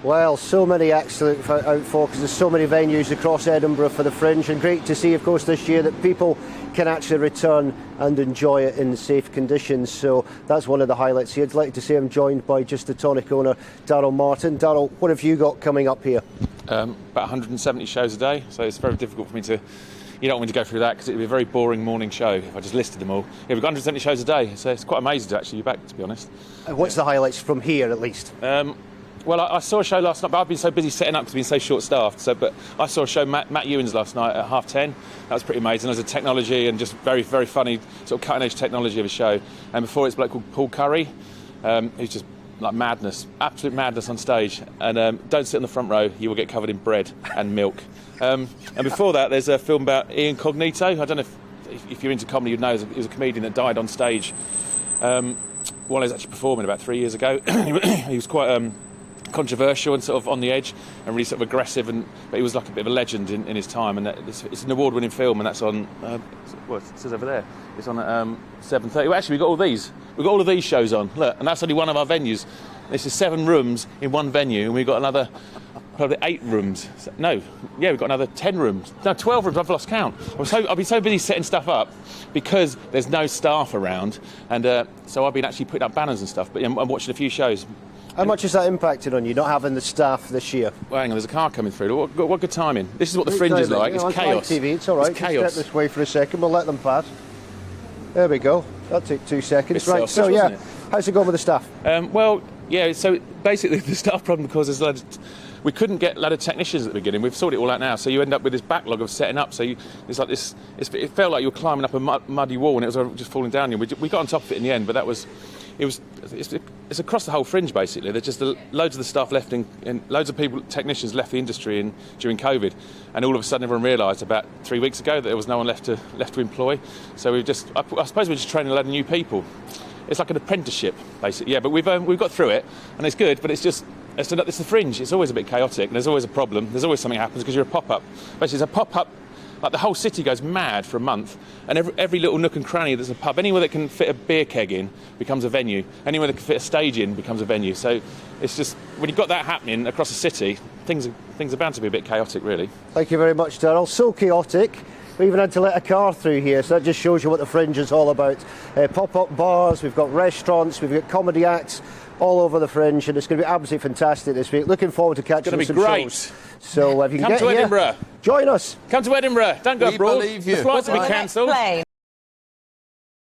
Well, so many excellent outfocus. There's so many venues across Edinburgh for the Fringe, and great to see, of course, this year that people can actually return and enjoy it in safe conditions. So that's one of the highlights here. I'd like to say I'm joined by Just the Tonic owner, Darryl Martin. Darryl, what have you got coming up here? About 170 shows a day, so it's very difficult for me to... You don't want me to go through that because it would be a very boring morning show if I just listed them all. Yeah, we've got 170 shows a day, so it's quite amazing to actually be back, to be honest. What's the highlights from here, at least? Well, I saw a show last night, but I've been so busy setting up because I've been so short-staffed. But I saw a show, Matt Ewan's last night at 10:30. That was pretty amazing. There's a technology and just very funny, sort of cutting-edge technology of a show. And before it's a bloke called Paul Curry, who's just like madness, absolute madness on stage. And don't sit in the front row; you will get covered in bread and milk. And before that, there's a film about Ian Cognito. I don't know if you're into comedy, you'd know he was a comedian that died on stage while he was actually performing about 3 years ago. He was quite controversial and sort of on the edge and really sort of aggressive, but he was like a bit of a legend in his time. And it's an award-winning film, and that's on. What it says over there? It's on at 7:30. Well, actually, we've got all these. We've got all of these shows on. Look, and that's only one of our venues. This is 7 rooms in one venue, and we've got another. Probably 8 rooms. No, yeah, we've got another 10 rooms. No, 12 rooms. I've lost count. I've been so busy setting stuff up because there's no staff around, and so I've been actually putting up banners and stuff. But I'm watching a few shows. How much has that impacted on you, not having the staff this year? Well, hang on, there's a car coming through. What good timing. This is what the Fringe is like. It's chaos. TV, it's all right. It's chaos. Step this way for a second. We'll let them pass. There we go. That'll take 2 seconds. It's right, so yeah, how's it going with the staff? Well, yeah, so basically the staff problem causes we couldn't get a lot of technicians at the beginning. We've sorted it all out now, so you end up with this backlog of setting up. So it's like this. It felt like you were climbing up a muddy wall, and it was just falling down. We got on top of it in the end, but it's across the whole Fringe basically. There's just loads of the staff left, and loads of technicians left the industry during COVID, and all of a sudden everyone realised about 3 weeks ago that there was no one left to employ. So I suppose we're just training a load of new people. It's like an apprenticeship basically. Yeah, but we've got through it, and it's good. But it's the Fringe. It's always a bit chaotic, and there's always a problem. There's always something happens because you're a pop-up. Basically, it's a pop-up. Like the whole city goes mad for a month, and every little nook and cranny there's a pub. Anywhere that can fit a beer keg in becomes a venue. Anywhere that can fit a stage in becomes a venue. So it's just when you've got that happening across the city, things are bound to be a bit chaotic, really. Thank you very much, Darryl. So chaotic. We even had to let a car through here, so that just shows you what the Fringe is all about. Pop-up bars, we've got restaurants, we've got comedy acts all over the Fringe, and it's going to be absolutely fantastic this week. Looking forward to catching some great. shows. So if you can Come get to here, Edinburgh. Join us. Come to Edinburgh. Don't go abroad. Believe you. The flights will be cancelled.